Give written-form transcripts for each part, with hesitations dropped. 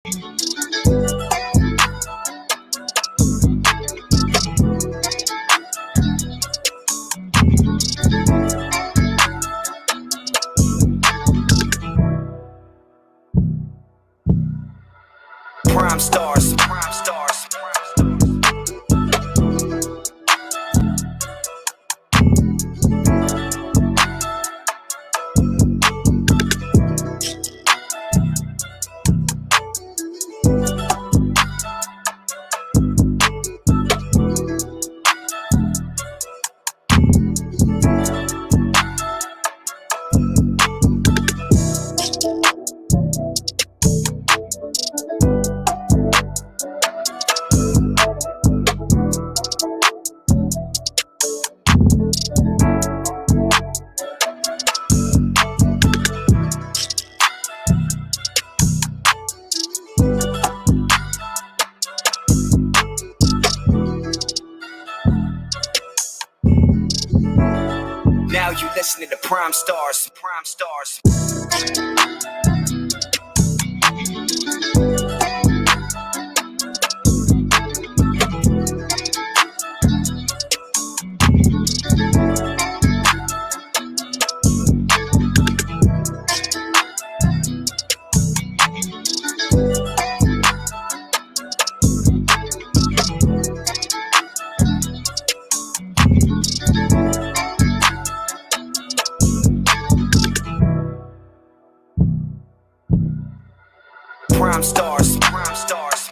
Prime stars, prime stars. Now you listening to Prime Stars, Prime Stars. Prime stars, prime stars,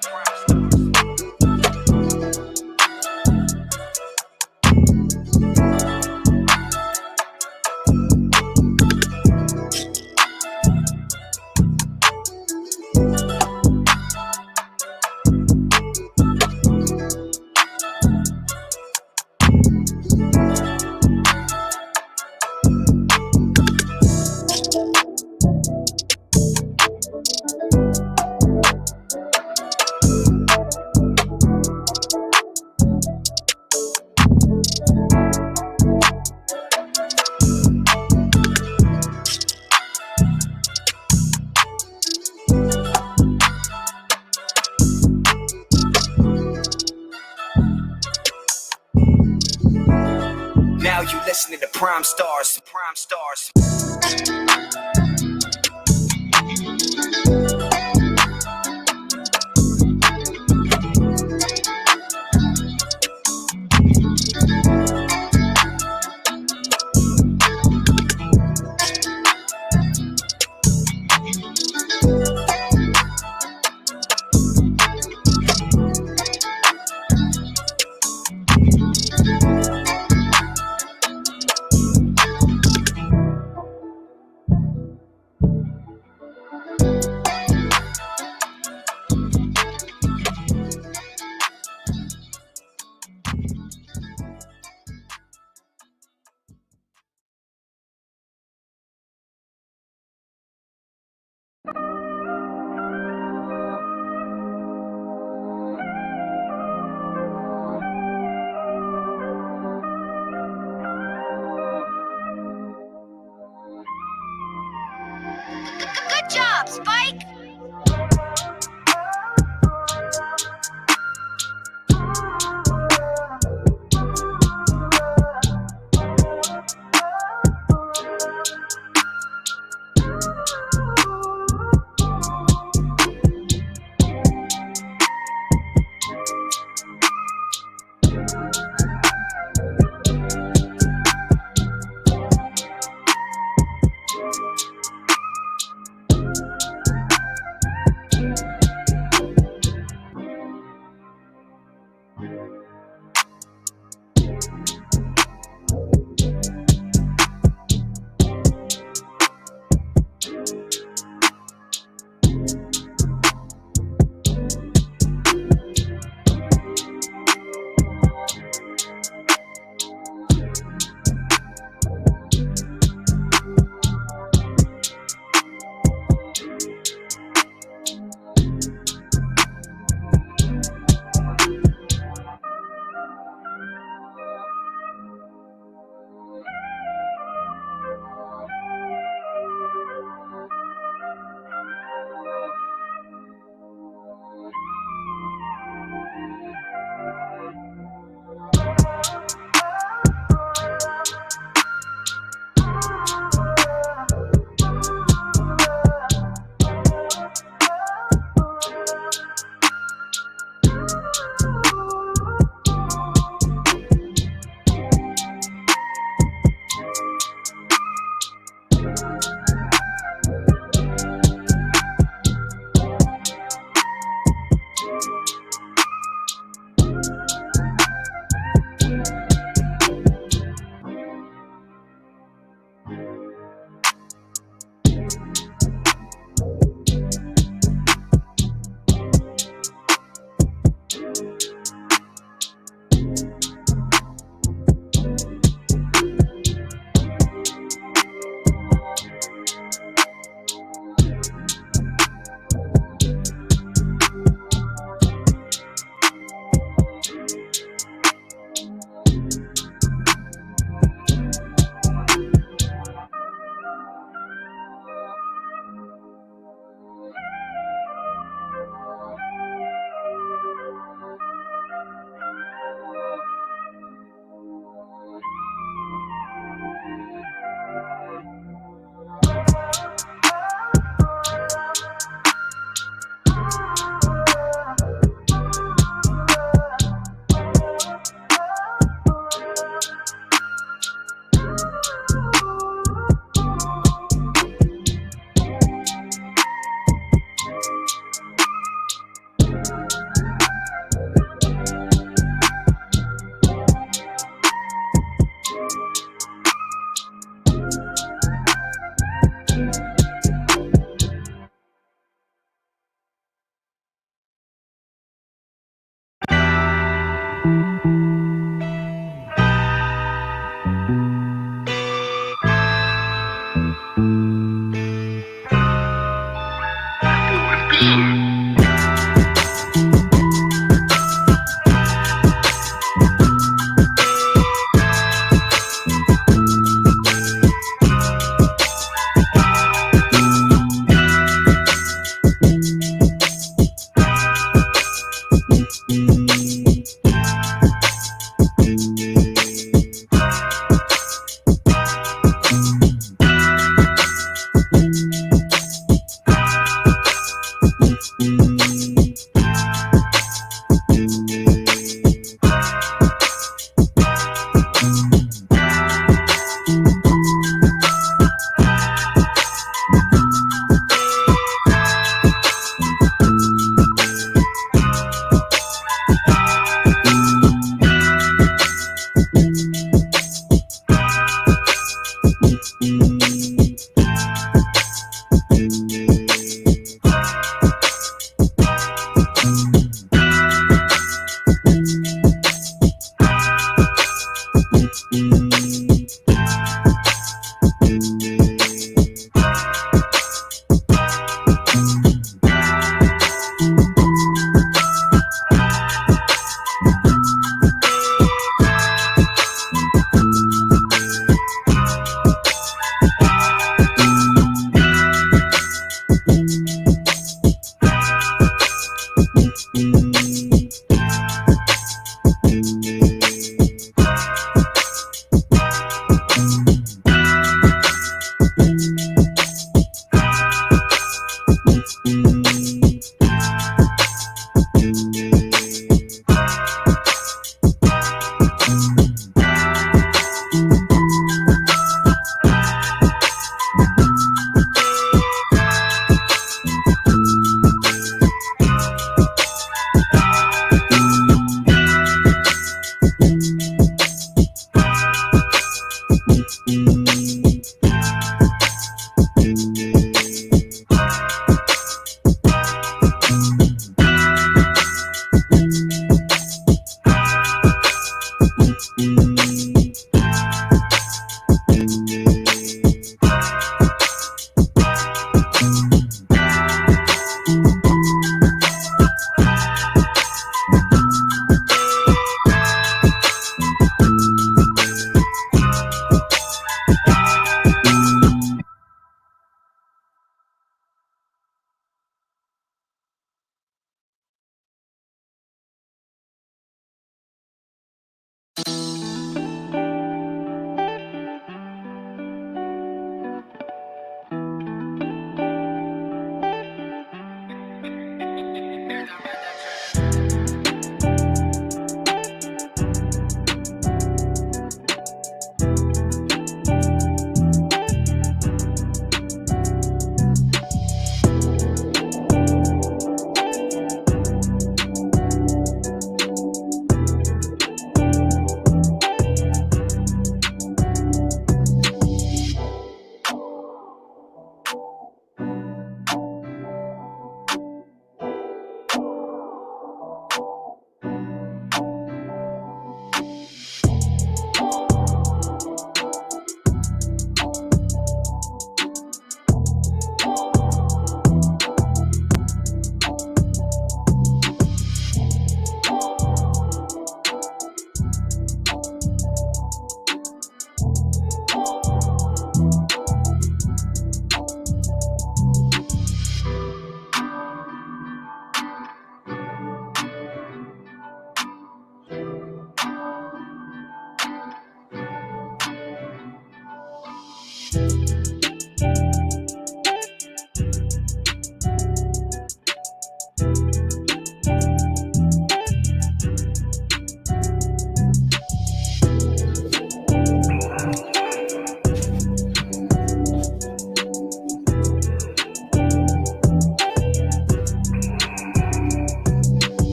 Now you listening to Prime Stars, Prime Stars.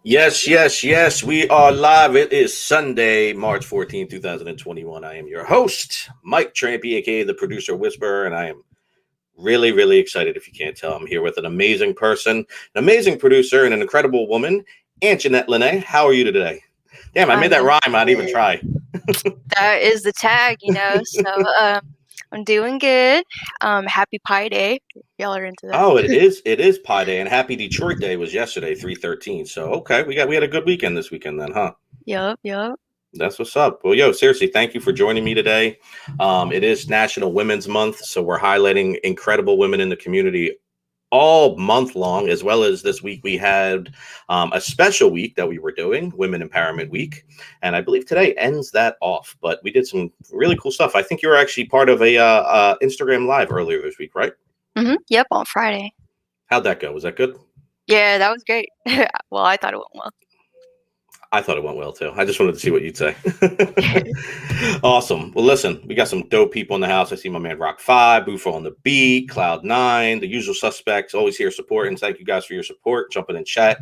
Yes, yes, yes. We are live. It is Sunday, March 14th, 2021. I am your host, Mike Trampy, aka the producer whisperer, and I am Really, really excited if you can't tell. I'm here with an amazing person, an amazing producer, and an incredible woman, Anjanette Lanae. How are you today? Damn, I made I'm that doing rhyme. I didn't even good. try. That is the tag, So I'm doing good. Happy Pi Day. Y'all are into that. Oh, it is Pi Day, and Happy Detroit Day was yesterday, 3/13. So okay, we had a good weekend this weekend then, huh? Yup. That's what's up. Well, yo, seriously, thank you for joining me today. It is National Women's Month, so we're highlighting incredible women in the community all month long, as well as this week we had a special week that we were doing, Women Empowerment Week, and I believe today ends that off. But we did some really cool stuff. I think you were actually part of a Instagram Live earlier this week, right? Yep, on Friday. How'd that go? Was that good? Yeah, that was great. Well, I thought it went well. I thought it went well too. I just wanted to see what you'd say. Awesome. Well, listen, we got some dope people in the house. I see my man Rock Five, Bufo on the beat, Cloud Nine, the usual suspects. Always here supporting. Thank you guys for your support. Jumping in chat.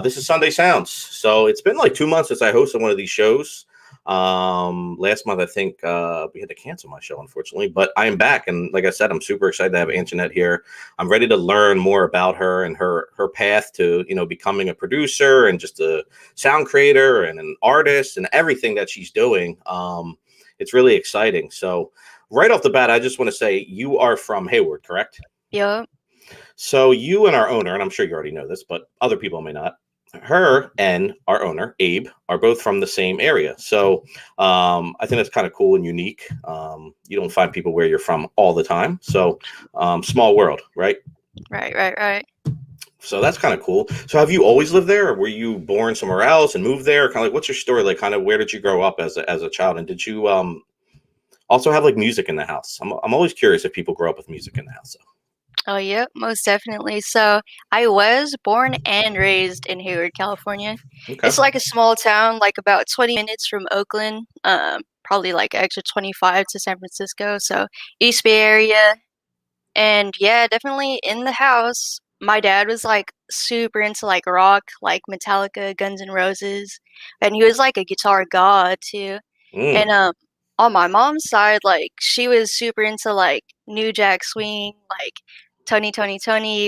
This is Sunday Sounds. So it's been like 2 months since I hosted one of these shows. Last month I think we had to cancel my show, unfortunately, but I am back, and like I said, I'm super excited to have Anjanette here. I'm ready to learn more about her and her path to becoming a producer and just a sound creator and an artist and everything that she's doing. It's really exciting. So right off the bat, I just want to say you are from Hayward, correct? Yup. So you and our owner, and I'm sure you already know this, but other people may not. Her and our owner, Abe, are both from the same area. So I think that's kind of cool and unique. You don't find people where you're from all the time. So small world, right? Right. So that's kind of cool. So have you always lived there, or were you born somewhere else and moved there? Kind of like, what's your story? Like, kind of where did you grow up as a child? And did you also have like music in the house? I'm always curious if people grow up with music in the house. So. Oh, yep, most definitely. So I was born and raised in Hayward, California. Okay. It's like a small town, like about 20 minutes from Oakland. Probably like extra 25 to San Francisco. So East Bay area. And yeah, definitely in the house, my dad was like super into like rock, like Metallica, Guns N' Roses, and he was like a guitar god too. Mm. And on my mom's side, like she was super into like New Jack Swing, like Tony,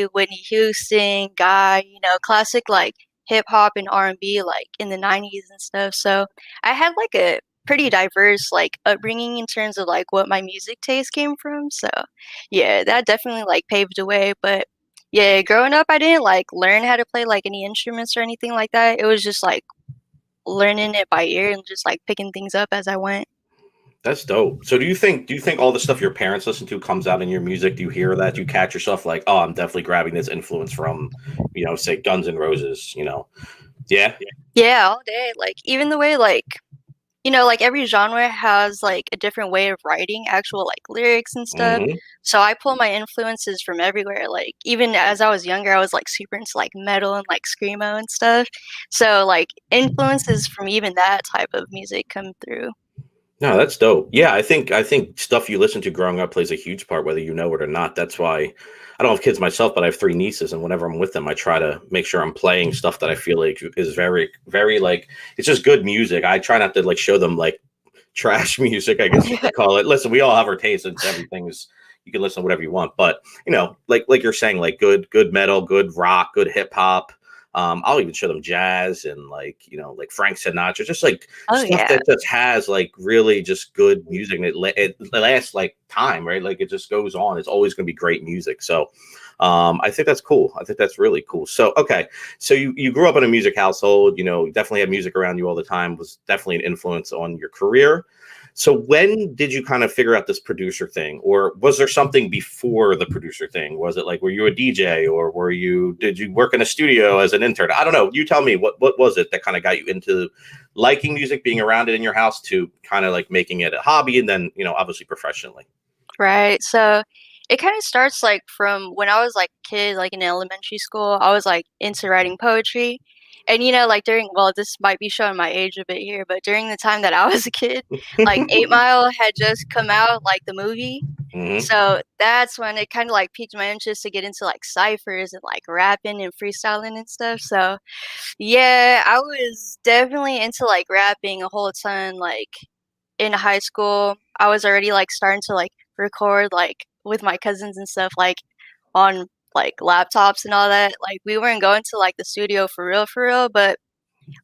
Whitney Houston, Guy, classic like hip hop and R&B like in the 90s and stuff. So I had like a pretty diverse like upbringing in terms of like what my music taste came from. So yeah, that definitely like paved the way. But yeah, growing up, I didn't like learn how to play like any instruments or anything like that. It was just like learning it by ear and just like picking things up as I went. That's dope. So do you think all the stuff your parents listen to comes out in your music? Do you hear that? Do you catch yourself like, oh, I'm definitely grabbing this influence from, say Guns N' Roses. Yeah. Yeah, all day. Like even the way like like every genre has like a different way of writing actual like lyrics and stuff. Hmm. So I pull my influences from everywhere. Like even as I was younger, I was like super into like metal and like screamo and stuff. So like influences from even that type of music come through. No, that's dope. Yeah, I think stuff you listen to growing up plays a huge part, whether you know it or not. That's why I don't have kids myself, but I have three nieces, and whenever I'm with them, I try to make sure I'm playing stuff that I feel like is very, very like it's just good music. I try not to like show them like trash music, I guess you could call it. Listen, we all have our tastes, and everything is you can listen to whatever you want, but like you're saying, like good metal, good rock, good hip hop. I'll even show them jazz and like Frank Sinatra, just like Oh stuff yeah. that just has like really just good music and it lasts like time, right? Like it just goes on. It's always going to be great music. So I think that's cool. I think that's really cool. So okay, so you grew up in a music household. Definitely had music around you all the time. Was definitely an influence on your career. So when did you kind of figure out this producer thing, or was there something before the producer thing? Was it like were you a DJ, or did you work in a studio as an intern? I don't know. You tell me what was it that kind of got you into liking music, being around it in your house, to kind of like making it a hobby, and then obviously professionally. Right. So it kind of starts like from when I was like a kid, like in elementary school, I was like into writing poetry. And like well, this might be showing my age a bit here, but during the time that I was a kid, like 8 Mile had just come out, like the movie. Hmm. So that's when it kind of like piqued my interest to get into like ciphers and like rapping and freestyling and stuff. So yeah, I was definitely into like rapping a whole ton, like in high school. I was already like starting to like record like with my cousins and stuff, like on like laptops and all that. Like we weren't going to like the studio for real, but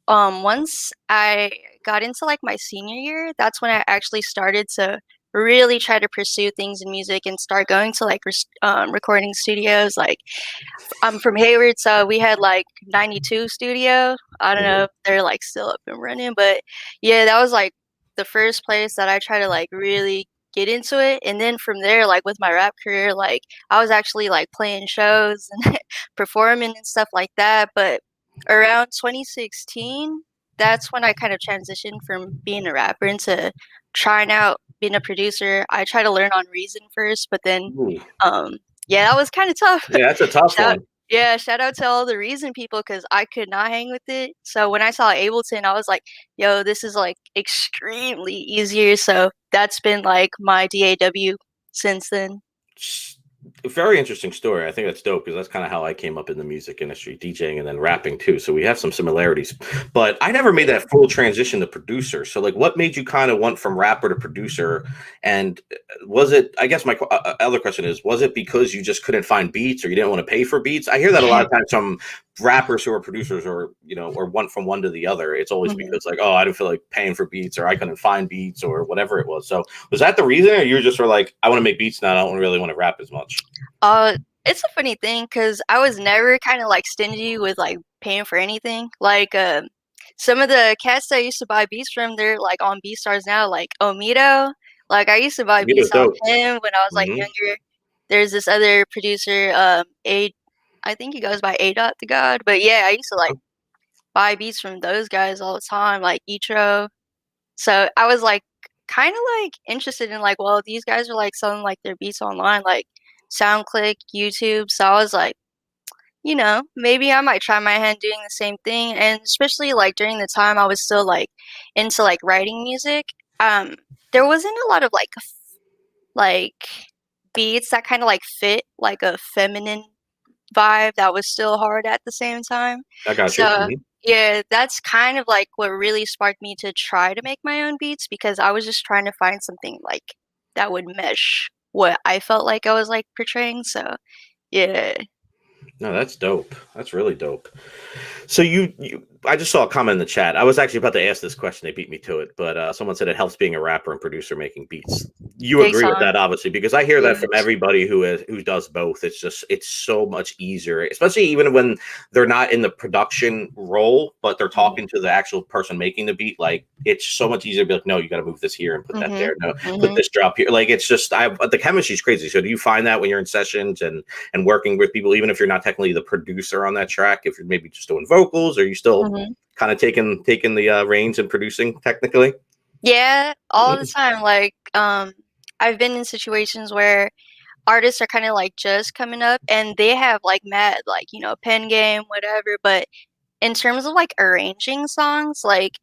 once I got into like my senior year, that's when I actually started to really try to pursue things in music and start going to like recording studios. Like I'm from Hayward, so we had like 92 Studio. I don't know Mhm. if they're like still up and running, but yeah, that was like the first place that I try to like really get into it. And then from there, like with my rap career, like I was actually like playing shows and performing and stuff like that. But around 2016, that's when I kind of transitioned from being a rapper into trying out being a producer. I tried to learn on Reason first, but then Ooh. um yeah, that was kind of tough. Yeah, that's a tough Shout one. yeah, shout out to all the Reason people because I could not hang with it. So when I saw Ableton, I was like, "Yo, this is like extremely easier." So that's been like my DAW since then. A very interesting story. I think that's dope because that's kind of how I came up in the music industry, DJing and then rapping too. So we have some similarities. But I never made that full transition to producer. So like, what made you kind of want from rapper to producer? And was it? I guess my other question is: was it because you just couldn't find beats, or you didn't want to pay for beats? I hear that a lot of times from rappers who are producers, or or one from one to the other. It's always Mhm. because like, oh, I didn't feel like paying for beats, or I couldn't find beats, or whatever it was. So was that the reason, or you just were like, I want to make beats now, I don't really want to rap as much? Uh, it's a funny thing because I was never kind of like stingy with like paying for anything. Like, some of the cats that I used to buy beats from, they're like on BeatStars now, like Omito. Like, I used to buy It was beats off dope. him when I was like Hmm. younger. There's this other producer, I think he goes by A Dot the God, but yeah, I used to like buy beats from those guys all the time, like Etro. So I was like kind of like interested in like, well, these guys are like selling like their beats online, like SoundClick, YouTube. So I was like, maybe I might try my hand doing the same thing. And especially like during the time I was still like into like writing music, um, there wasn't a lot of like beats that kind of like fit like a feminine vibe that was still hard at the same time. I got you. So, Hmm. yeah, that's kind of like what really sparked me to try to make my own beats because I was just trying to find something like that would mesh what I felt like I was like portraying. So, yeah. No, that's dope. That's really dope. So I just saw a comment in the chat. I was actually about to ask this question. They beat me to it, but someone said it helps being a rapper and producer making beats. You Big agree with time. that, obviously, because I hear that from Huge. everybody who does both. It's so much easier, especially even when they're not in the production role, but they're Mhm. talking to the actual person making the beat. Like it's so much easier to be like, no, you got to move this here and put that Mhm. there. No, put Mhm. this drop here. Like it's just the chemistry's crazy. So do you find that when you're in sessions and working with people, even if you're not technically the producer on that track, if you're maybe just doing vocals, or you still Mhm. kind of taking the reins and producing technically? Yeah, all the time. Like, I've been in situations where artists are kind of like just coming up and they have like mad like pen game whatever, but in terms of like arranging songs, like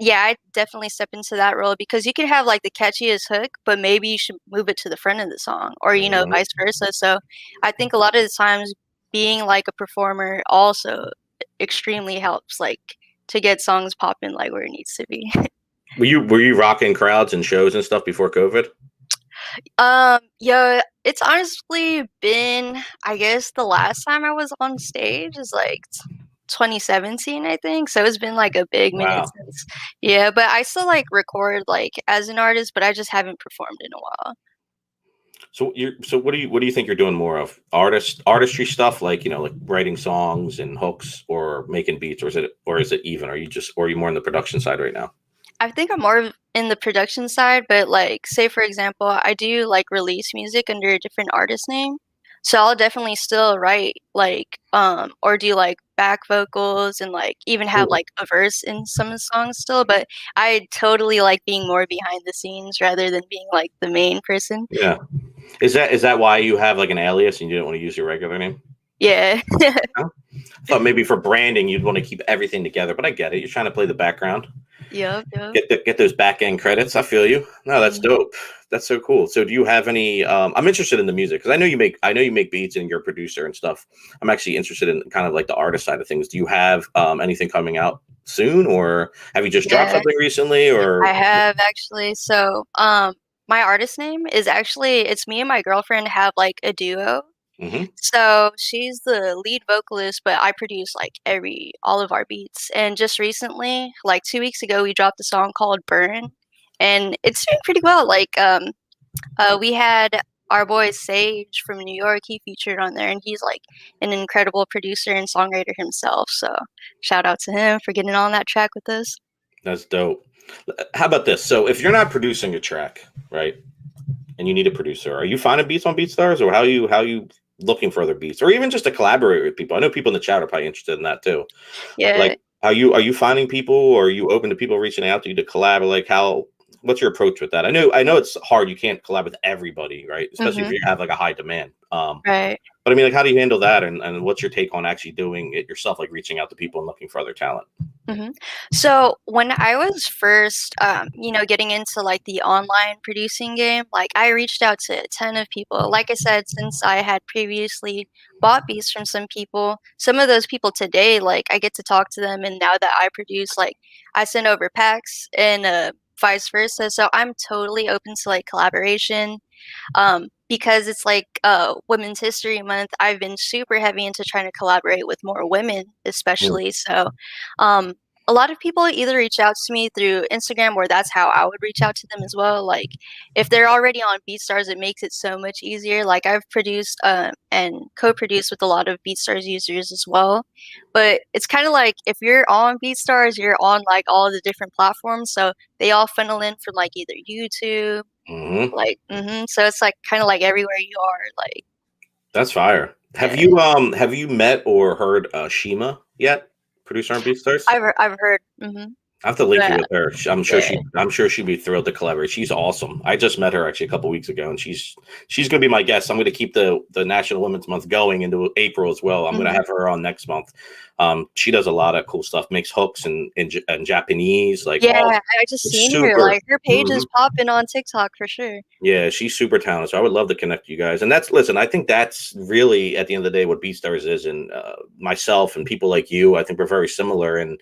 yeah, I definitely step into that role because you can have like the catchiest hook, but maybe you should move it to the front of the song or Mhm. vice versa. So I think a lot of the times being like a performer also extremely helps like to get songs popping like where it needs to be. Were you rocking crowds and shows and stuff before COVID? Yeah, it's honestly been, I guess the last time I was on stage is like 2017, I think. So it's been like a big minute Wow. since. Yeah, but I still like record like as an artist, but I just haven't performed in a while. So what do you think you're doing more of? Artistry stuff, like like writing songs and hooks, or making beats, or is it even? Or are you more on the production side right now? I think I'm more in the production side, but like say for example, I do like release music under a different artist name. So I'll definitely still write like or do like back vocals and like even have Cool. like a verse in some of the songs still, but I totally like being more behind the scenes rather than being like the main person. Yeah. Is that why you have like an alias and you don't want to use your regular name? Yeah. No? I thought maybe for branding you'd want to keep everything together, but I get it. You're trying to play the background. Yep, yep. Get those back end credits. I feel you. No, that's Mhm. dope. That's so cool. So do you have any I'm interested in the music because I know you make beats and you're a producer and stuff. I'm actually interested in kind of like the artist side of things. Do you have anything coming out soon, or have you just dropped Yeah, something recently, or I have actually. So, my artist name is actually it's me and my girlfriend have like a duo. Hmm. So she's the lead vocalist, but I produce like all of our beats. And just recently, like 2 weeks ago, we dropped a song called Burn, and it's doing pretty well. We had our boy Sage from New York. He featured on there, and he's like an incredible producer and songwriter himself. So shout out to him for getting on that track with us. That's dope. How about this? So if you're not producing a track, right, and you need a producer, are you finding beats on BeatStars, or how you looking for other beats, or even just to collaborate with people? I know people in the chat are probably interested in that too. Yeah. Like, are you finding people, or are you open to people reaching out to you to collab? Or like, what's your approach with that? I know it's hard. You can't collab with everybody, right? Especially if Hmm. you have like a high demand. Right. But I mean, like, how do you handle that? And what's your take on actually doing it yourself, like reaching out to people and looking for other talent? Hmm. So when I was first, getting into like the online producing game, like I reached out to a ton of people. Like I said, since I had previously bought beats from some people, some of those people today, like I get to talk to them, and now that I produce, like I send over packs and vice versa. So I'm totally open to like collaboration. Because it's like Women's History Month, I've been super heavy into trying to collaborate with more women, Mm. especially. So, um, a lot of people either reach out to me through Instagram, or that's how I would reach out to them as well. Like, if they're already on BeatStars, it makes it so much easier. Like, I've produced and co-produced with a lot of BeatStars users as well. But it's kind of like if you're on BeatStars, you're on like all the different platforms. So they all funnel in from like either YouTube, Hmm. so it's, like, kinda like everywhere you are, like That's fire. Have yeah. you met or heard Shima yet? Producer on BeatStars? I've heard I have to link you but with her. yeah. I'm sure she'd be thrilled to collaborate. She's awesome. I just met her actually a couple weeks ago, and she's going to be my guest. I'm going to keep the National Women's Month going into April as well. I'm going to Mhm. have her on next month. She does a lot of cool stuff. Makes hooks in Japanese, like Yeah, all I just seen her, super. like, her page Mhm. is popping on TikTok for sure. Yeah, she's super talented. So I would love to connect you guys. And listen, I think that's really at the end of the day what BeatStars is. And myself and people like you, I think we're very similar. And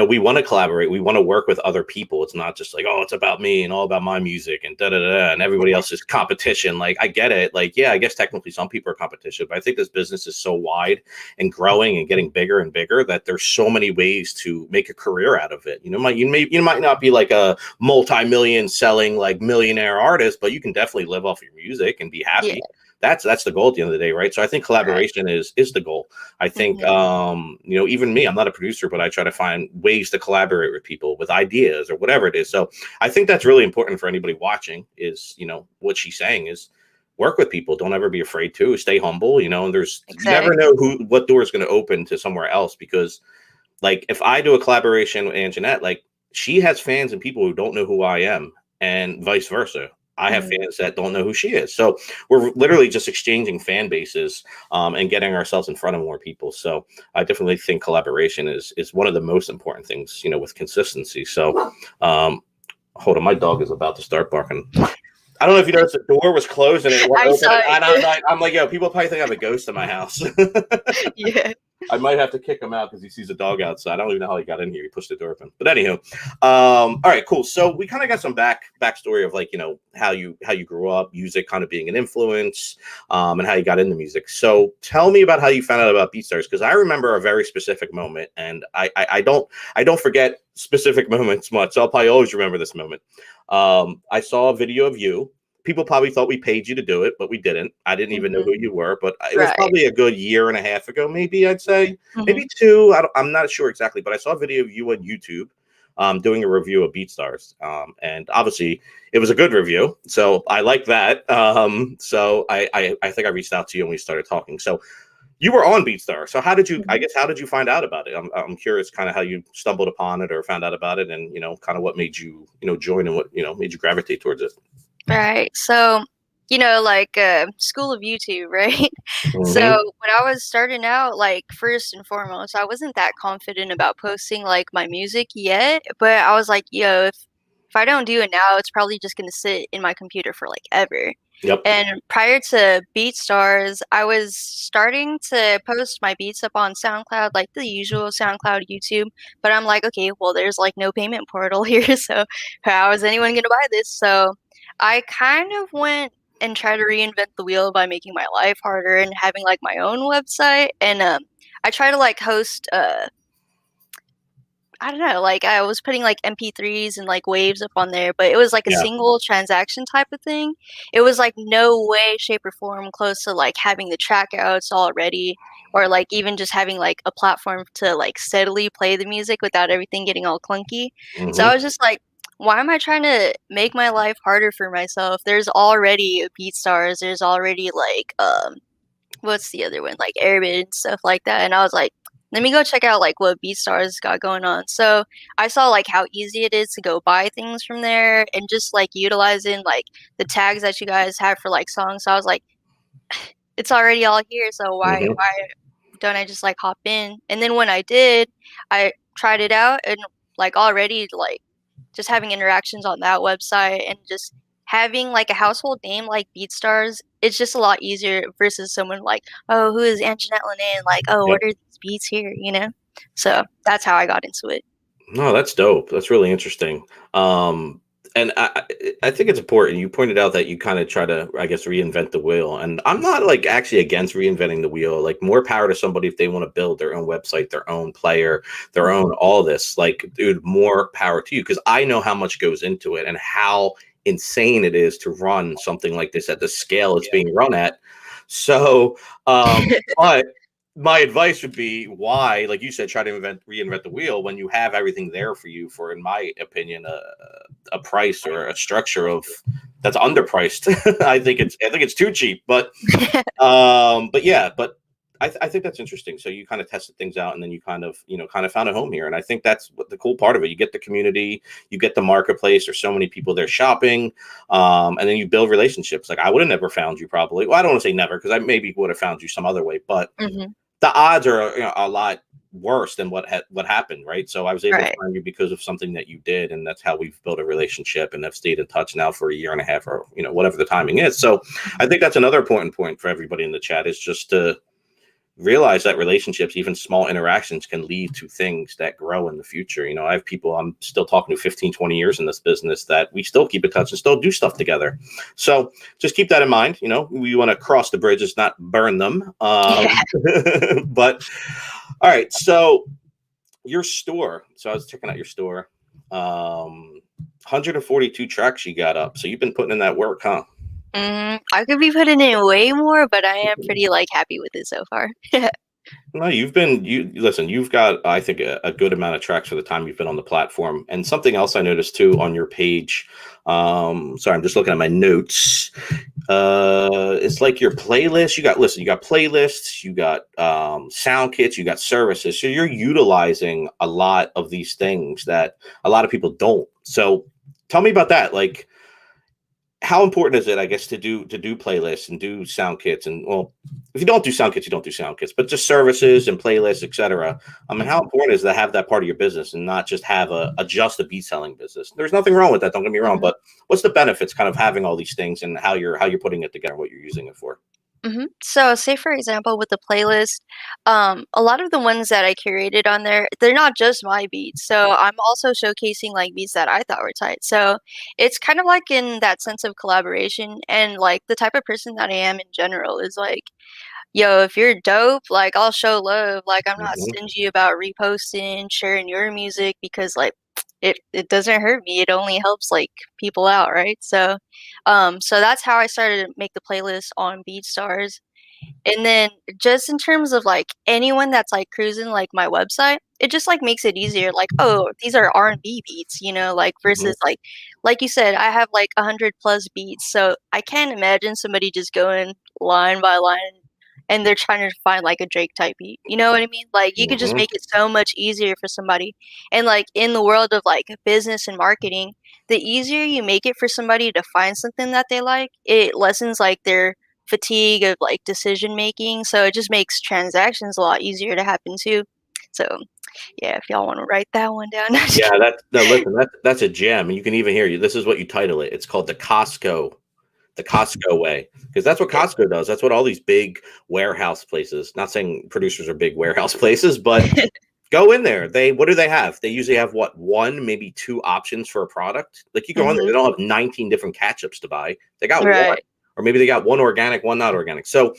we want to collaborate. We want to work with other people. It's not just like, oh, it's about me and all about my music and da da da, and everybody else is competition. Like, I get it. Like, yeah, I guess technically some people are competition, but I think this business is so wide and growing and getting bigger and bigger that there's so many ways to make a career out of it. You might not be like a multi-million selling like millionaire artist, but you can definitely live off your music and be Yeah, happy. That's the goal at the end of the day, right? So I think right. collaboration is the goal. I think Mhm. even me, I'm not a producer, but I try to find ways to collaborate with people with ideas or whatever it is. So I think that's really important for anybody watching is, what she's saying is work with people. Don't ever be afraid to stay humble, and you never know Exactly. what door is going to open to somewhere else. Because like if I do a collaboration with Anjanette, like she has fans and people who don't know who I am and vice versa. I have Mhm. fans that don't know who she is. So we're literally just exchanging fan bases and getting ourselves in front of more people. So I definitely think collaboration is one of the most important things, with consistency. So hold on, my dog is about to start barking. I don't know if you noticed the door was closed and it won't I open. saw And it. I'm like, yo, people probably think I have a ghost in my house. Yeah. I might have to kick him out because he sees a dog outside. I don't even know how he got in here. He pushed the door open. But anywho, all right, cool. So we kind of got some backstory of like how you grew up, music kind of being an influence, and how you got into music. So tell me about how you found out about BeatStars, because I remember a very specific moment, and I don't forget specific moments much. So I'll probably always remember this moment. I saw a video of you. People probably thought we paid you to do it, but we didn't. I didn't even know Mhm. who you were, but it was Right. probably a good year and a half ago, maybe I'd say, Mhm. maybe two. I'm not sure exactly, but I saw a video of you on YouTube doing a review of BeatStars, and obviously it was a good review, so I like that. So I think I reached out to you and we started talking. So you were on BeatStars. So I Mhm. guess how did you find out about it? I'm curious, kind of how you stumbled upon it or found out about it, and kind of what made you join and what made you gravitate towards it. Right. So, like School of YouTube, right? So Hmm. when I was starting out, like first and foremost, I wasn't that confident about posting like my music yet, but I was like, yo, if I don't do it now, it's probably just gonna sit in my computer for like ever. Yep. And prior to BeatStars, I was starting to post my beats up on SoundCloud, like the usual SoundCloud, YouTube. But I'm like, okay, well, there's like no payment portal here, so how is anyone gonna buy this? So I kind of went and tried to reinvent the wheel by making my life harder and having like my own website. And I try to like host I don't know, like I was putting like MP3s and like waves up on there, but it was like a Yeah. single transaction type of thing. It was like no way, shape, or form close to like having the track outs already, or like even just having like a platform to like steadily play the music without everything getting all clunky. So I Hmm. was just like, why am I trying to make my life harder for myself? There's already BeatStars, there's already like what's the other one? Like Airbid and stuff like that. And I was like, let me go check out like what BeatStars got going on. So I saw like how easy it is to go buy things from there and just like utilizing like the tags that you guys have for like songs. So I was like, it's already all here, so Hmm. why don't I just like hop in? And then when I did, I tried it out and like already like just having interactions on that website and just having like a household name like BeatStars, it's just a lot easier versus someone like, oh, who is Anjanette Lanae? And like, oh, what are these beats here? You know? So that's how I got into it. No, that's dope. That's really interesting. And I think it's important. You pointed out that you kind of try to, I guess, reinvent the wheel. And I'm not like actually against reinventing the wheel. Like more power to somebody if they want to build their own website, their own player, their Mhm. own all this. Like, dude, more power to you because I know how much goes into it and how insane it is to run something like this at the scale it's being run at. So, but my advice would be why, like you said, try to reinvent the wheel when you have everything there for you for, in my opinion, a price or a structure of that's underpriced. I think it's too cheap, but yeah, but I think that's interesting. So you kind of tested things out, and then you kind of found a home here, and I think that's what the cool part of it. You get the community, you get the marketplace. There's so many people there shopping, and then you build relationships. Like I would have never found you probably. Well, I don't want to say never because I maybe would have found you some other way, but Mhm. the odds are a lot worse than what happened, right? So I was able to Right. find you because of something that you did, and that's how we've built a relationship and have stayed in touch now for a year and a half, or whatever the timing is. So I think that's another important point for everybody in the chat is just to realize that relationships, even small interactions, can lead to things that grow in the future. I have people I'm still talking to 15, 20 years in this business that we still keep in touch and still do stuff together. So just keep that in mind. We want to cross the bridges, not burn them. Yeah. But all right. So your store. So I was checking out your store. 142 tracks you got up. So you've been putting in that work, huh? I could be putting in way more, but I am pretty like happy with it so far. No, you listen, you've got, I think, a good amount of tracks for the time you've been on the platform. And something else I noticed too on your page. Sorry, I'm just looking at my notes. It's like your playlist. You got playlists, you got sound kits, you got services. So you're utilizing a lot of these things that a lot of people don't. So tell me about that. Like how important is it, I guess, to do playlists and do sound kits? And well, if you don't do sound kits, you don't do sound kits, but just services and playlists, etc. I mean, how Mhm. important is to have that part of your business and not just have just a beat selling business? There's nothing wrong with that. Don't get me wrong, Mhm. but what's the benefits kind of having all these things and how you're putting it together, what you're using it for? So, say for example, with the playlist, a lot of the ones that I curated on there, they're not just my beats. So I'm also showcasing like beats that I thought were tight. So it's kind of like in that sense of collaboration and like the type of person that I am in general is like, yo, if you're dope, like I'll show love. Like I'm not Hmm. stingy about reposting, sharing your music because like it doesn't hurt me. It only helps like people out, right? So that's how I started to make the playlist on BeatStars. And then just in terms of, like, anyone that's, like, cruising, like, my website, it just, like, makes it easier, like, "Oh, these are R&B beats," like, Hmm. versus, like you said, I have, like, 100 plus beats, so I can't imagine somebody just going line by line, and they're trying to find, like, a Drake type beat, you know what I mean? Like, you could just Hmm. make it so much easier for somebody, and, like, in the world of, like, business and marketing, the easier you make it for somebody to find something that they like, it lessens, like, their fatigue of like decision making. So it just makes transactions a lot easier to happen too. So yeah, if y'all want to write that one down. No, just Yeah, kidding. no, listen, that's a gem. And you can even hear you. This is what you title it. It's called the Costco way, because that's what Costco does. That's what all these big warehouse places, not saying producers are big warehouse places, but Go in there. What do they have? They usually have what, one, maybe two options for a product. Like you go in there, they don't have 19 different ketchups to buy. They got one, Right. or maybe they got one organic, one not organic. So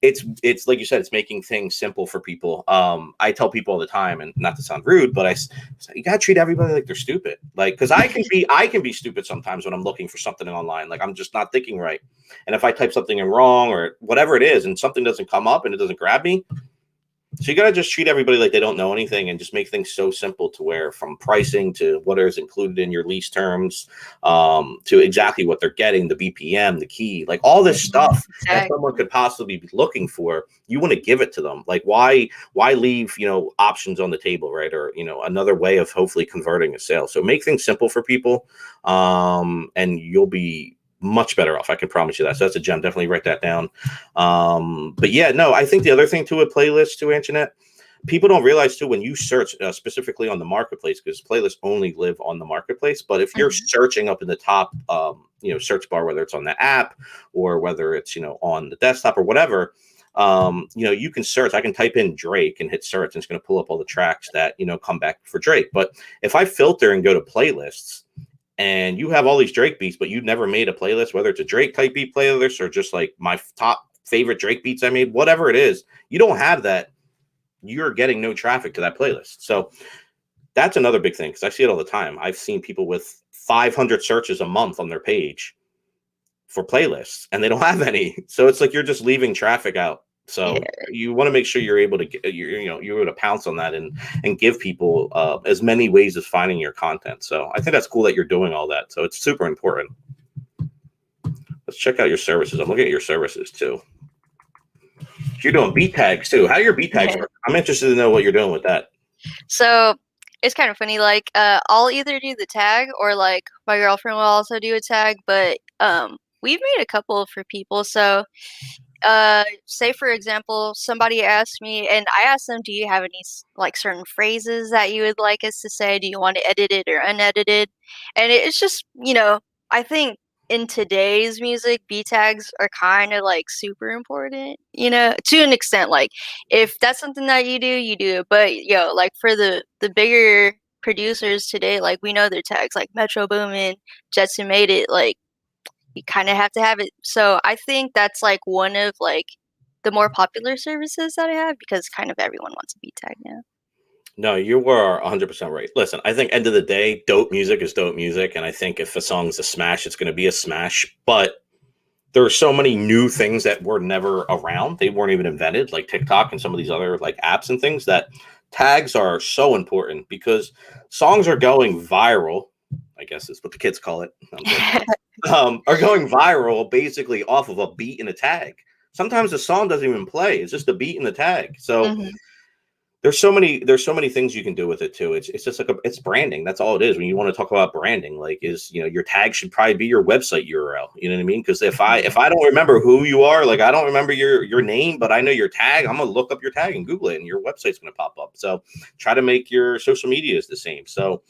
it's like you said, it's making things simple for people. I tell people all the time, and not to sound rude, but you gotta treat everybody like they're stupid. Like, because I can be stupid sometimes when I'm looking for something online. Like I'm just not thinking right, and if I type something in wrong or whatever it is, and something doesn't come up and it doesn't grab me. So you got to just treat everybody like they don't know anything and just make things so simple to where, from pricing to what is included in your lease terms, to exactly what they're getting, the BPM, the key, like all this stuff that someone could possibly be looking for, you want to give it to them. Like why leave, options on the table, right? Or, another way of hopefully converting a sale. So make things simple for people, and you'll be much better off. I can promise you that. So that's a gem. Definitely write that down. But yeah, no, I think the other thing to a playlist too, Anjanette, people don't realize too, when you search specifically on the marketplace, because playlists only live on the marketplace. But if you're searching up in the top, search bar, whether it's on the app or whether it's, on the desktop or whatever, you can search. I can type in Drake and hit search, and it's going to pull up all the tracks that, come back for Drake. But if I filter and go to playlists, and you have all these Drake beats, but you've never made a playlist, whether it's a Drake type beat playlist or just like my top favorite Drake beats I made, whatever it is, you don't have that, you're getting no traffic to that playlist. So that's another big thing, because I see it all the time. I've seen people with 500 searches a month on their page for playlists, and they don't have any. So it's like you're just leaving traffic out. So you want to make sure you're able to get, you're able to pounce on that and give people as many ways as finding your content. So I think that's cool that you're doing all that. So it's super important. Let's check out your services. I'm looking at your services too. You're doing beat tags too. How are your beat tags work? I'm interested to know what you're doing with that. So it's kind of funny. Like I'll either do the tag, or like my girlfriend will also do a tag. But we've made a couple for people. So say for example, somebody asked me, and I asked them, do you have any like certain phrases that you would like us to say? Do you want it edited or unedited? And it's just, I think in today's music, beat tags are kind of like super important, to an extent. Like if that's something that you do it. But like for the bigger producers today, like we know their tags, like Metro Boomin, Jetson Made It, like you kind of have to have it. So I think that's like one of like the more popular services that I have, because kind of everyone wants a beat tag now. No, you were 100% right. Listen, I think end of the day, dope music is dope music. And I think if a song's a smash, it's going to be a smash. But there are so many new things that were never around. They weren't even invented, like TikTok and some of these other like apps and things, that tags are so important, because songs are going viral, I guess is what the kids call it. Are going viral basically off of a beat and a tag. Sometimes the song doesn't even play. It's just a beat and the tag. So there's so many things you can do with it too. It's just like it's branding. That's all it is. When you want to talk about branding, like your tag should probably be your website URL. You know what I mean? Because if I don't remember who you are, like I don't remember your name, but I know your tag, I'm gonna look up your tag and Google it, and your website's gonna pop up. So try to make your social media the same. So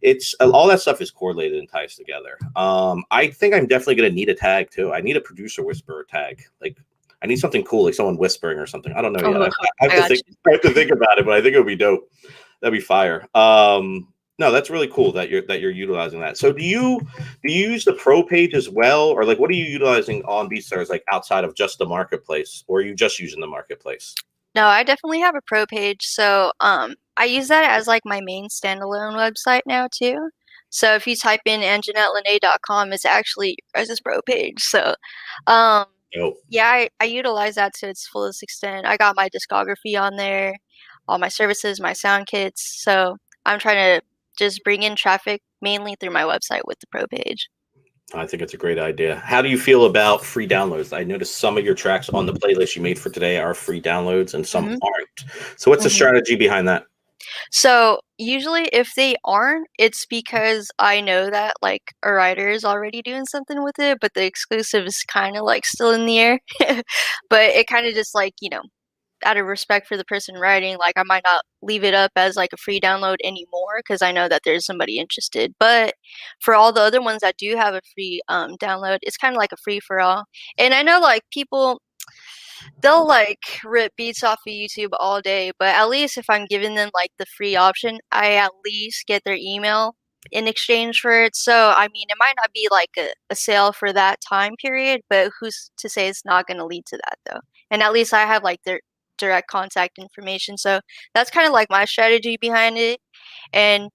it's all that stuff is correlated and ties together. I think I'm definitely gonna need a tag too. I need a producer whisperer tag. Like I need something cool, like someone whispering or something. I don't know yet. I have to think about it, but I think it would be dope. That'd be fire. No, that's really cool that you're utilizing that. So do you use the pro page as well, or like what are you utilizing on BeatStars, like outside of just the marketplace, or are you just using the marketplace? No, I definitely have a pro page. So I use that as like my main standalone website now too. So if you type in AnjanetteLanae.com, it's actually this pro page. So yeah, I utilize that to its fullest extent. I got my discography on there, all my services, my sound kits. So I'm trying to just bring in traffic mainly through my website with the pro page. I think it's a great idea. How do you feel about free downloads? I noticed some of your tracks on the playlist you made for today are free downloads and some aren't. So what's the strategy behind that? So usually if they aren't, it's because I know that like a writer is already doing something with it, but the exclusive is kind of like still in the air. But it kind of just like, out of respect for the person writing, like I might not leave it up as like a free download anymore, because I know that there's somebody interested. But for all the other ones that do have a free download, it's kind of like a free for all. And I know like people, they'll like rip beats off of YouTube all day, but at least if I'm giving them like the free option, I at least get their email in exchange for it. So, I mean, it might not be like a sale for that time period, but who's to say it's not going to lead to that though? And at least I have like their direct contact information. So, that's kind of like my strategy behind it. And,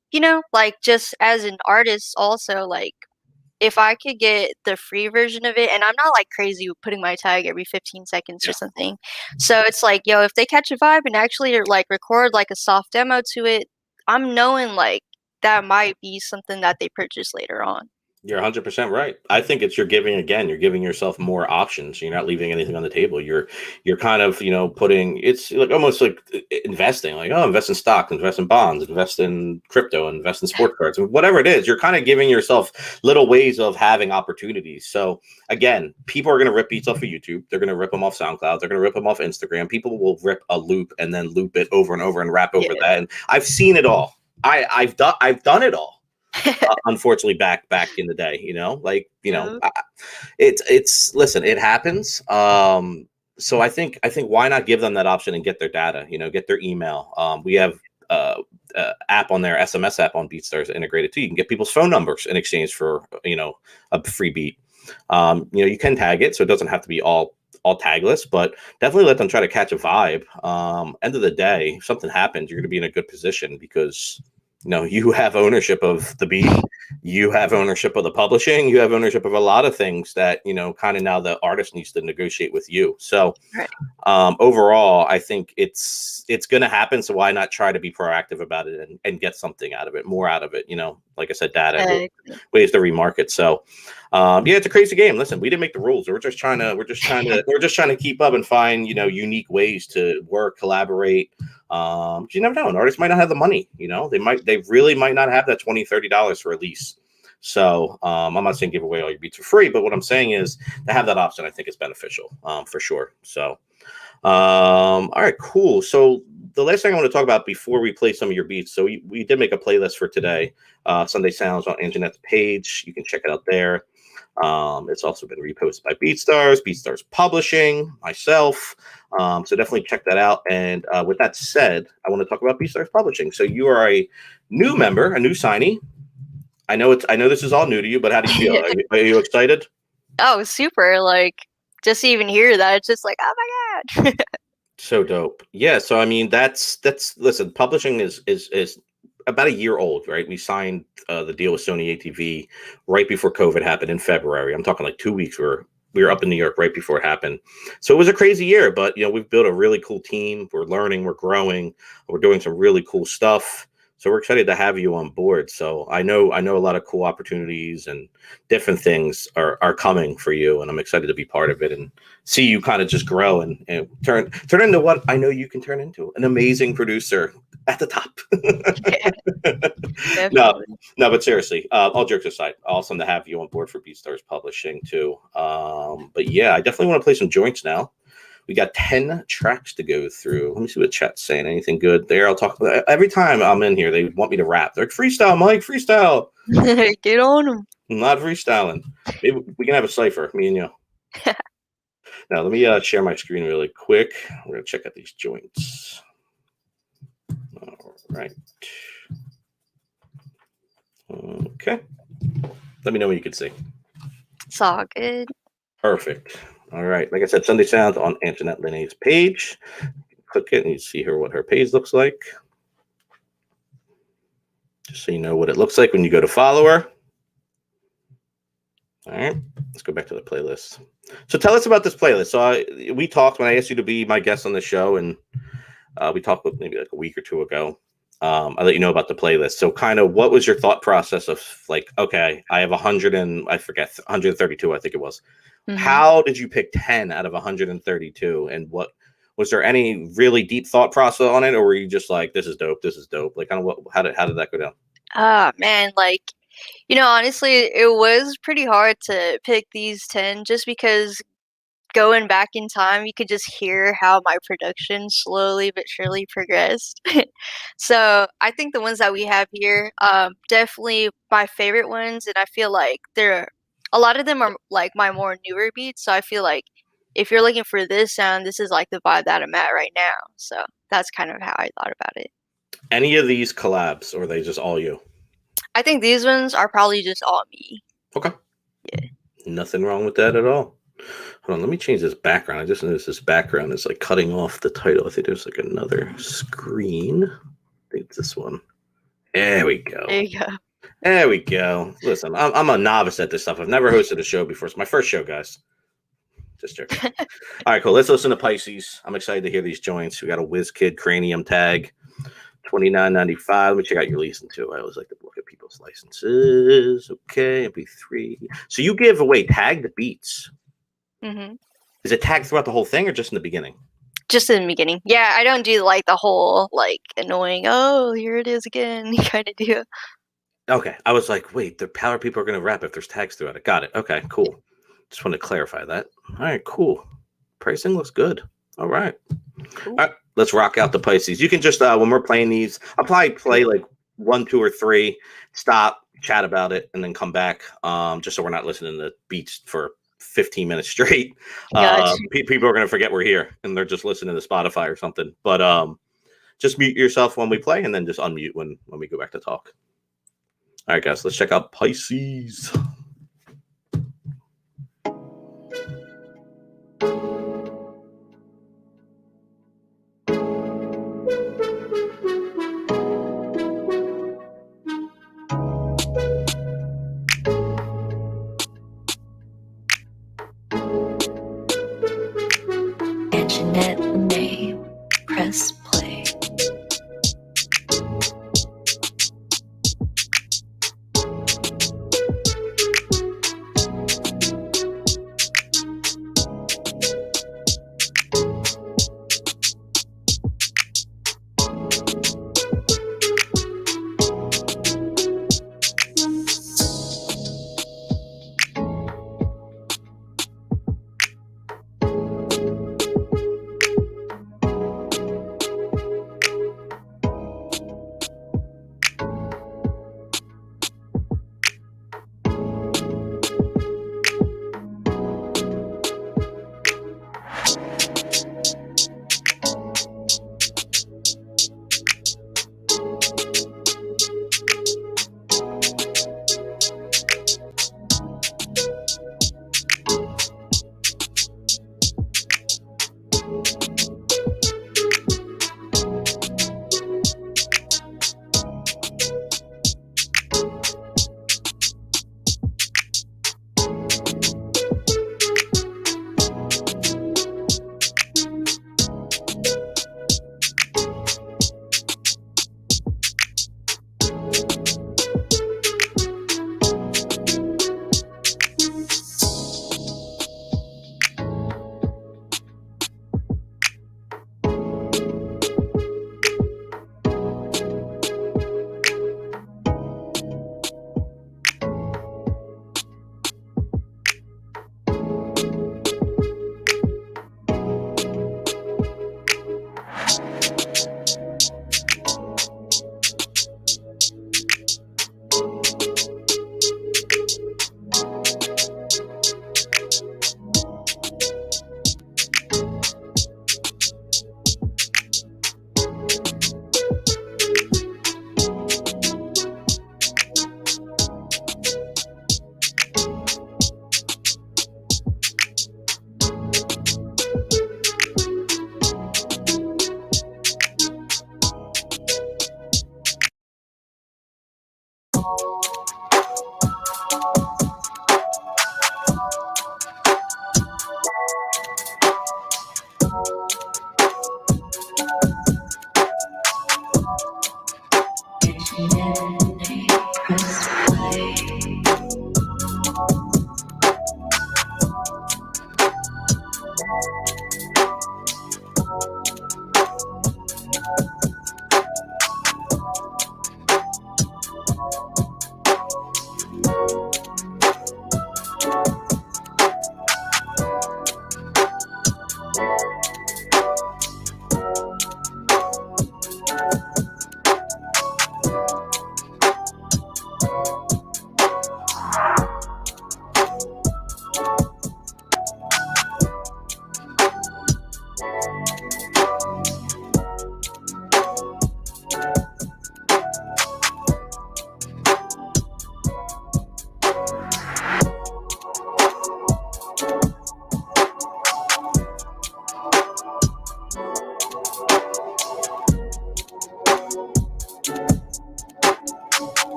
like just as an artist also, like if I could get the free version of it, and I'm not like crazy with putting my tag every 15 seconds or Yeah. something. So it's like, yo, if they catch a vibe and actually like record like a soft demo to it, I'm knowing like that might be something that they purchase later on. You're 100% right. I think you're giving yourself more options. You're not leaving anything on the table. You're kind of, putting, it's like almost like investing, like, oh, invest in stocks, invest in bonds, invest in crypto, invest in sports cards, whatever it is. You're kind of giving yourself little ways of having opportunities. So again, people are going to rip beats off of YouTube. They're going to rip them off SoundCloud. They're going to rip them off Instagram. People will rip a loop and then loop it over and over and rap over that. And I've seen it all. I've done it all. Unfortunately, back in the day, listen, it happens. So I think why not give them that option and get their data, get their email. We have app on there, SMS app on BeatStars integrated too. You can get people's phone numbers in exchange for a free beat. You can tag it, so it doesn't have to be all tagless, but definitely let them try to catch a vibe. End of the day, if something happens, you're going to be in a good position because you have ownership of the beat, you have ownership of the publishing, you have ownership of a lot of things that, kind of now the artist needs to negotiate with you. So overall, I think it's going to happen. So why not try to be proactive about it and get something out of it, more out of it, like I said, data, ways to remarket. So it's a crazy game. Listen, we didn't make the rules. We're just trying to keep up and find, unique ways to work, collaborate. You never know. An artist might not have the money, they really might not have that $20-$30 for a lease. So I'm not saying give away all your beats for free, but what I'm saying is to have that option, I think is beneficial for sure. So, all right, cool. So the last thing I want to talk about before we play some of your beats. So we did make a playlist for today, Sunday Sounds on Anjanette's page. You can check it out there. It's also been reposted by BeatStars Publishing, myself. So definitely check that out. And with that said, I want to talk about BeatStars Publishing. So you are a new member, a new signee. I know this is all new to you, but how do you feel? Are you excited? Oh, super. Like just to even hear that, it's just like, oh my God. So dope. Yeah. So I mean, that's listen, publishing is about a year old, right? We signed the deal with Sony ATV right before COVID happened in February. I'm talking like 2 weeks. We were up in New York right before it happened. So it was a crazy year, but we've built a really cool team. We're learning, we're growing, we're doing some really cool stuff. So we're excited to have you on board. So I know a lot of cool opportunities and different things are coming for you, and I'm excited to be part of it and see you kind of just grow and turn into what I know you can turn into, an amazing producer at the top. No, but seriously, all jokes aside, awesome to have you on board for BeatStars Publishing too. But yeah, I definitely want to play some joints now. We got 10 tracks to go through. Let me see what chat's saying. Anything good there? I'll talk. Every time I'm in here, they want me to rap. They're like, freestyle, Mike, freestyle. Get on them. I'm not freestyling. Maybe we can have a cipher, me and you. Now, let me share my screen really quick. We're going to check out these joints. All right. Okay. Let me know when you can see. It's all good. Perfect. All right. Like I said, Sunday Sounds on Anjanette Lanae's page. Click it and you see what her page looks like. Just so you know what it looks like when you go to follow her. All right. Let's go back to the playlist. So tell us about this playlist. So we talked when I asked you to be my guest on the show, and we talked maybe like a week or two ago. I let you know about the playlist. So kind of what was your thought process of like, okay, I have 132, I think it was. Mm-hmm. How did you pick 10 out of 132? And what was there any really deep thought process on it? Or were you just like, this is dope. Like kind of how did that go down? Man, like, honestly, it was pretty hard to pick these 10 just because going back in time, you could just hear how my production slowly but surely progressed. So I think the ones that we have here, definitely my favorite ones, and I feel like a lot of them are like my more newer beats. So I feel like if you're looking for this sound, this is like the vibe that I'm at right now. So that's kind of how I thought about it. Any of these collabs, or are they just all you? I think these ones are probably just all me. Okay. Yeah. Nothing wrong with that at all. Hold on, let me change this background. I just noticed this background is like cutting off the title. I think there's like another screen. I think it's this one. There we go. There you go. There we go. Listen, I'm a novice at this stuff. I've never hosted a show before. It's my first show, guys. Just joking. All right, cool. Let's listen to Pisces. I'm excited to hear these joints. We got a WizKid Cranium tag, $29.95. Let me check out your license too. I always like to look at people's licenses. Okay, MP3. So you give away tagged beats. Mm-hmm. Is it tagged throughout the whole thing or just in the beginning? Just in the beginning. Yeah, I don't do like the whole like annoying, oh, here it is again kind of deal. Okay. I was like, wait, the power people are going to rap if there's tags throughout it. Got it. Okay, cool. Just want to clarify that. All right, cool. Pricing looks good. All right. Cool. All right, let's rock out the Pisces. You can just, when we're playing these, I'll probably play like 1, 2, or 3, stop, chat about it, and then come back, just so we're not listening to beats for 15 minutes straight. People are going to forget we're here, and they're just listening to Spotify or something. But just mute yourself when we play, and then just unmute when we go back to talk. All right, guys, let's check out Pisces. Anjanette Lanae, press play.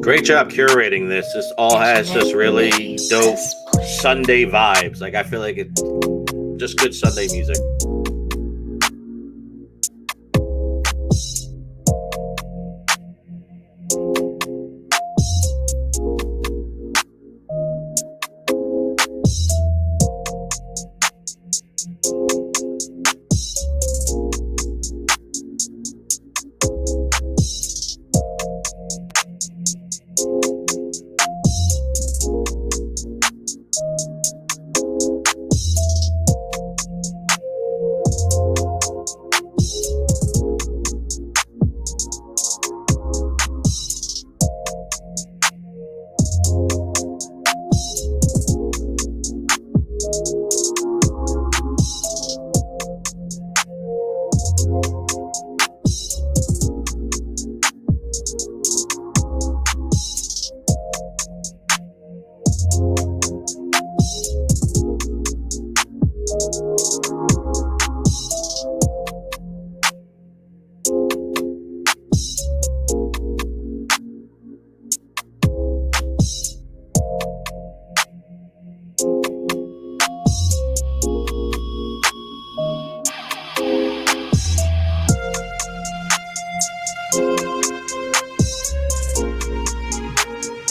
Great job curating this. This all has just really dope Sunday vibes. Like, I feel like it's just good Sunday music.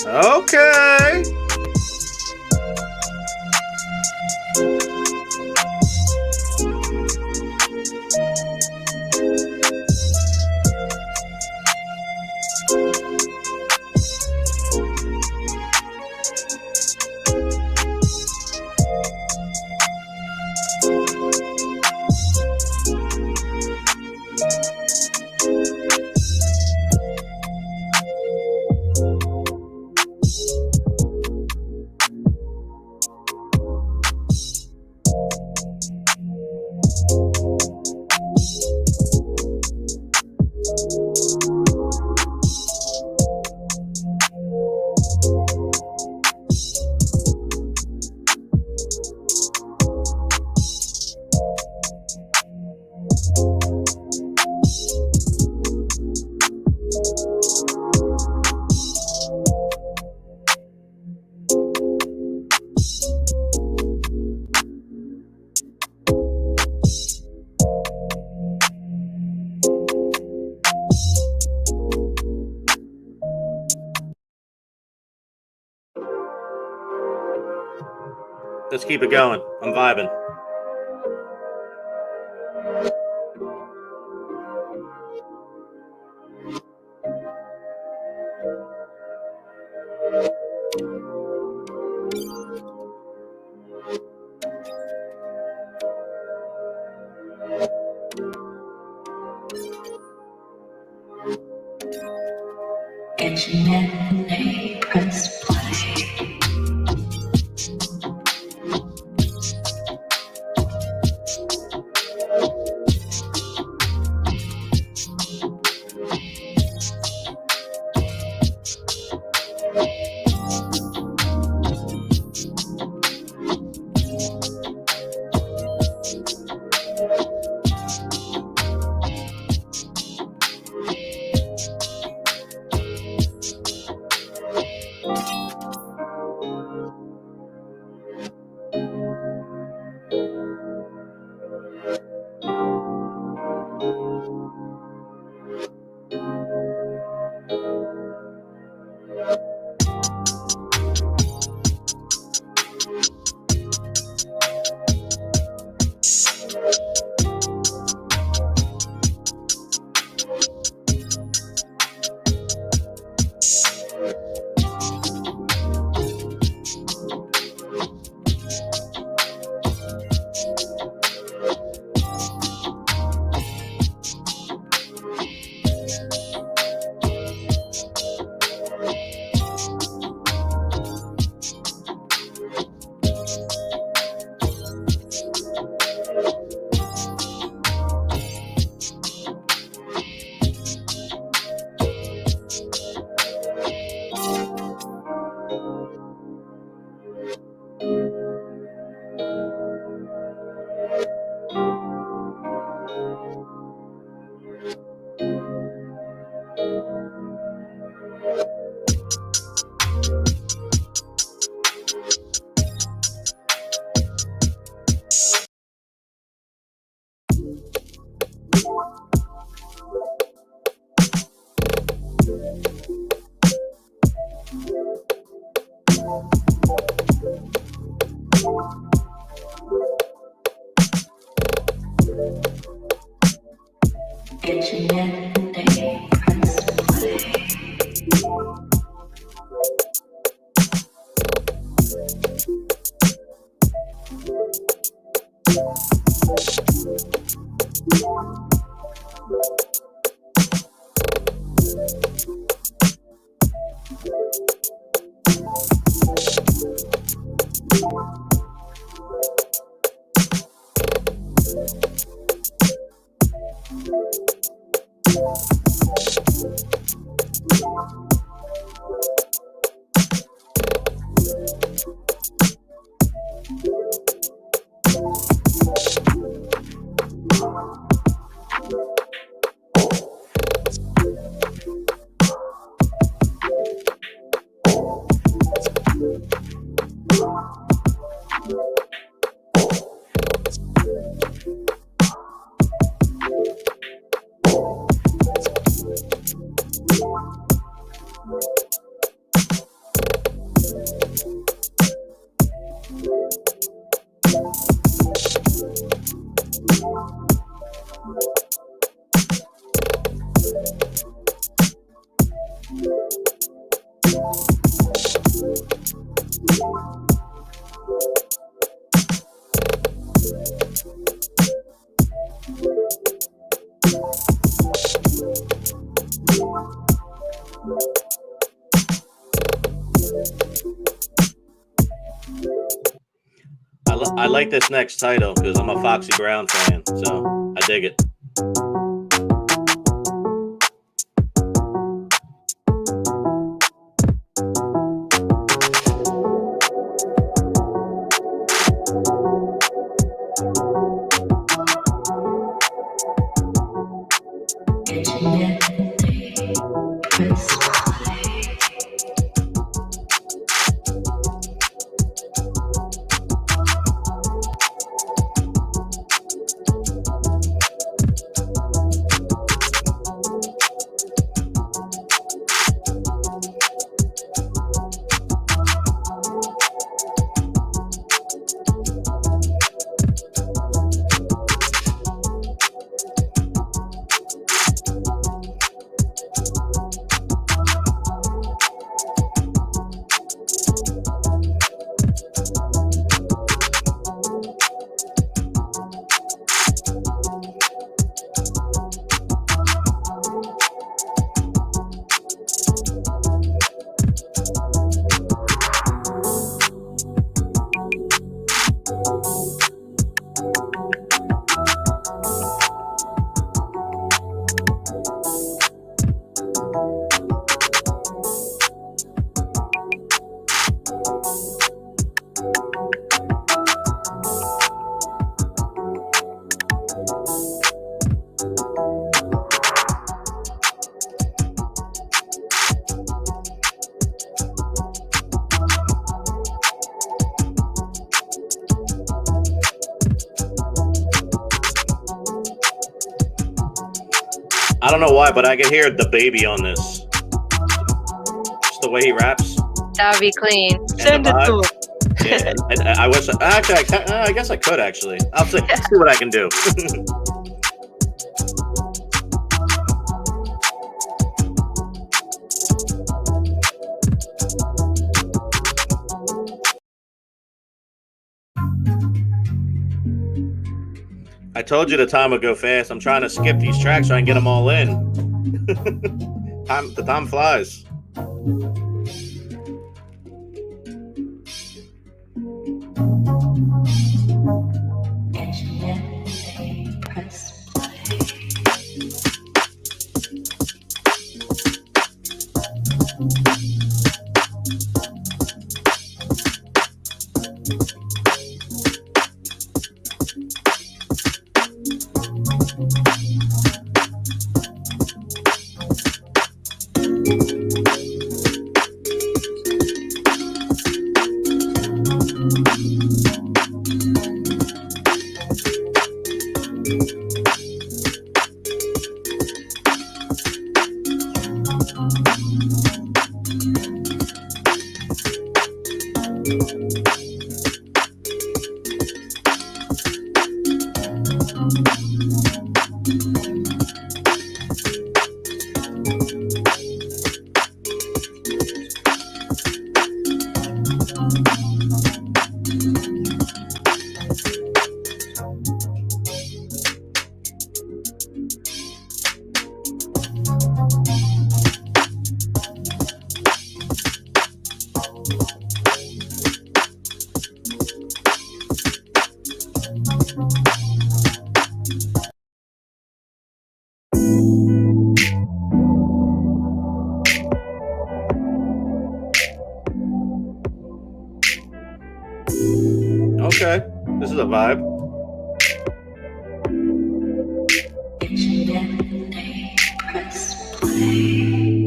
Okay. Let's keep it going. I'm vibing. Anjanette Lanae, press play. Anjanette Lanae, press play. I like this next title because I'm a Foxy Brown fan, so I dig it. Anjanette Lanae, press play. I don't know why, but I can hear the baby on this. Just the way he raps. That would be clean. And Send the it to vibe. him. Yeah, and I wish. Actually, I guess I could actually. I'll see what I can do. I told you the time would go fast. I'm trying to skip these tracks so I can get them all in. The time flies. Anjanette Lanae, press play. Okay, this is a vibe. Anjanette, press play.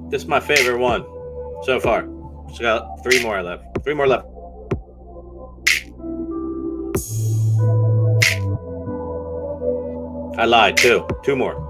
This is my favorite one so far. Just got 3 more left. 3 more left. I lied, 2. 2 more.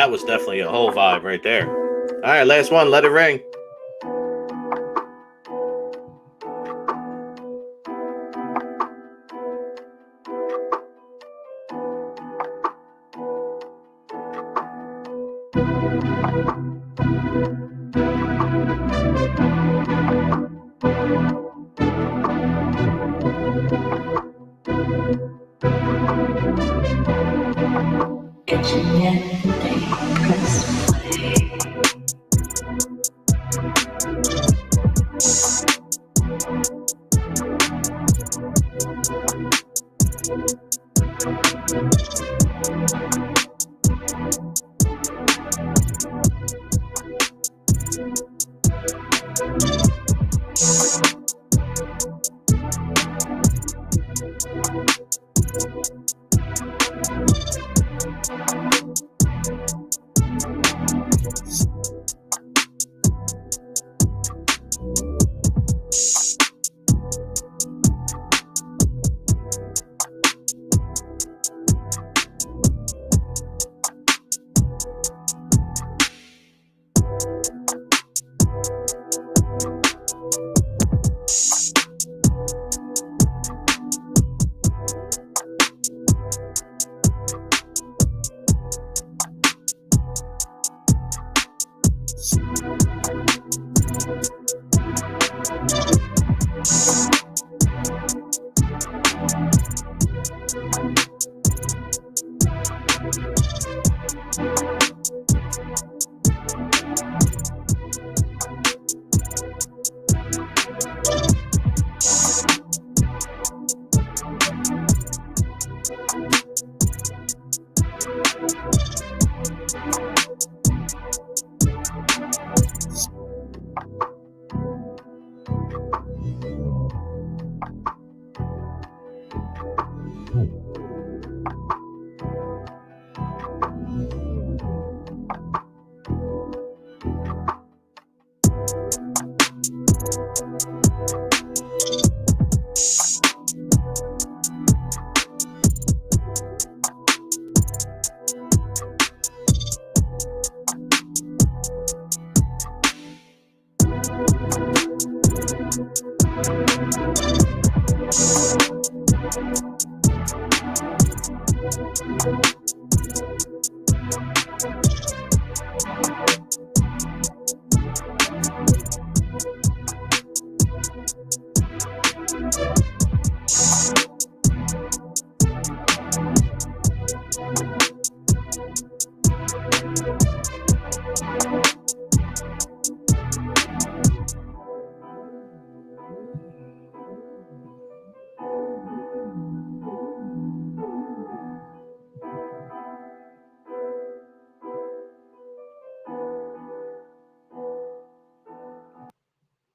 that was definitely a whole vibe right there. All right, last one. Let it ring. Anjanette Lanae, press play.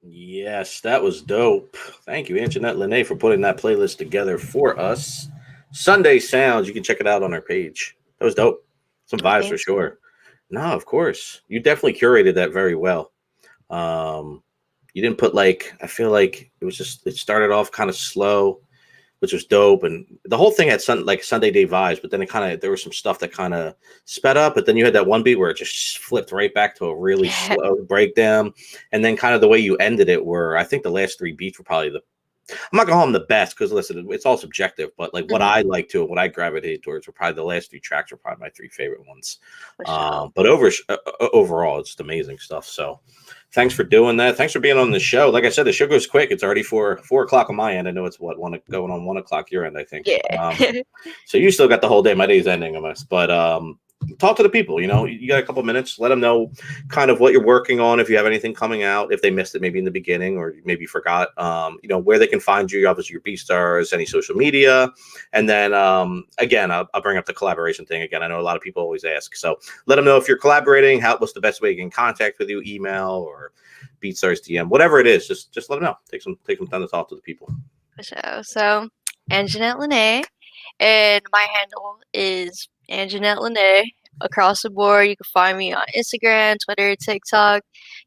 Yes, that was dope. Thank you, Anjanette Lanae, for putting that playlist together for us. Sunday Sounds. You can check it out on our page. That was dope. Some Oh, vibes for thank you. sure. No, of course. You definitely curated that very well. Um, you didn't put like, I feel like it was just, it started off kind of slow, which was dope. And the whole thing had like Sunday Day vibes, but then it kind of, there was some stuff that kind of sped up. But then you had that one beat where it just flipped right back to a really Yeah. slow breakdown. And then kind of the way you ended it were, I think the last three beats were probably I'm not gonna call them the best because listen, it's all subjective. But like what Mhm. I like to, what I gravitated towards were probably the last three tracks were probably my three favorite ones. For sure. But overall, it's just amazing stuff. So thanks for doing that. Thanks for being on the show. Like I said, the show goes quick. It's already 4 o'clock on my end. I know it's what going on 1 o'clock your end. I think. Yeah. So you still got the whole day. My day's ending almost, but talk to the people. You know, you got a couple minutes. Let them know kind of what you're working on. If you have anything coming out, if they missed it maybe in the beginning or maybe forgot, you know, where they can find you. Obviously, your BeatStars, any social media, and then again, I'll bring up the collaboration thing again. I know a lot of people always ask, so let them know if you're collaborating. What's the best way to get in contact with you? Email or BeatStars DM, whatever it is. Just let them know. Take some time to talk to the people. For sure. So, Anjanette Lanae, and my handle is Anjanette Lanae. Across the board, you can find me on Instagram, Twitter, TikTok,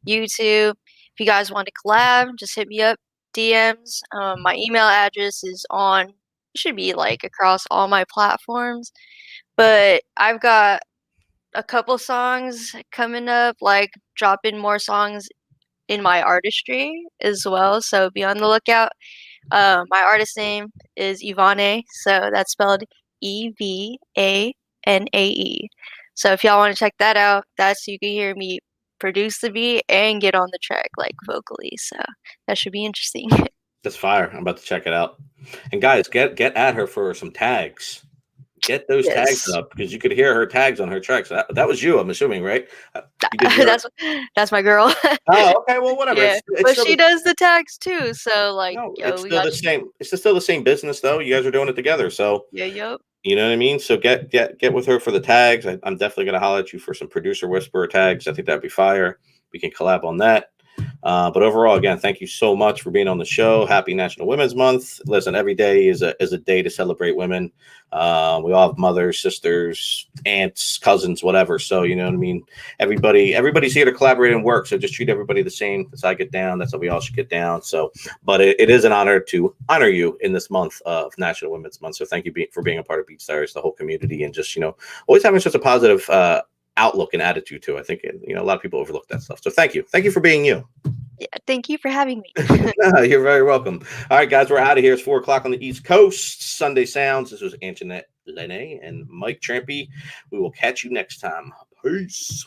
YouTube. If you guys want to collab, just hit me up, DMs. My email address is on, it should be like across all my platforms. But I've got a couple songs coming up, like dropping more songs in my artistry as well. So be on the lookout. My artist name is Ivanae, so that's spelled Evanae. So if y'all want to check that out, that's you can hear me produce the beat and get on the track like vocally. So that should be interesting. That's fire. I'm about to check it out. And guys, get at her for some tags. Get those tags Yes. up because you could hear her tags on her tracks. That was you, I'm assuming, right? You did your... That's my girl. Oh, okay. Well, whatever. Yeah, It's but still she does the tags too. So like, no, yo, it's we still got the same. It's still the same business, though. You guys are doing it together, so yeah, yup. you know what I mean. So get with her for the tags. I'm definitely gonna holler at you for some producer whisperer tags. I think that'd be fire. We can collab on that. But overall, again, thank you so much for being on the show. Happy National Women's Month. Listen, every day is a day to celebrate women. We all have mothers, sisters, aunts, cousins, whatever. So you know what I mean. Everybody's here to collaborate and work. So just treat everybody the same. As I get down, that's how we all should get down. So, but it is an honor to honor you in this month of National Women's Month. So thank you for being a part of BeatStars, the whole community, and just always having such a positive outlook and attitude too. I think a lot of people overlook that stuff. So thank you for being you. Yeah, thank you for having me. You're very welcome. All right, guys, we're out of here. It's 4:00 on the East Coast. Sunday Sounds. This was Anjanette Lanae and Mike Trampy. We will catch you next time. Peace.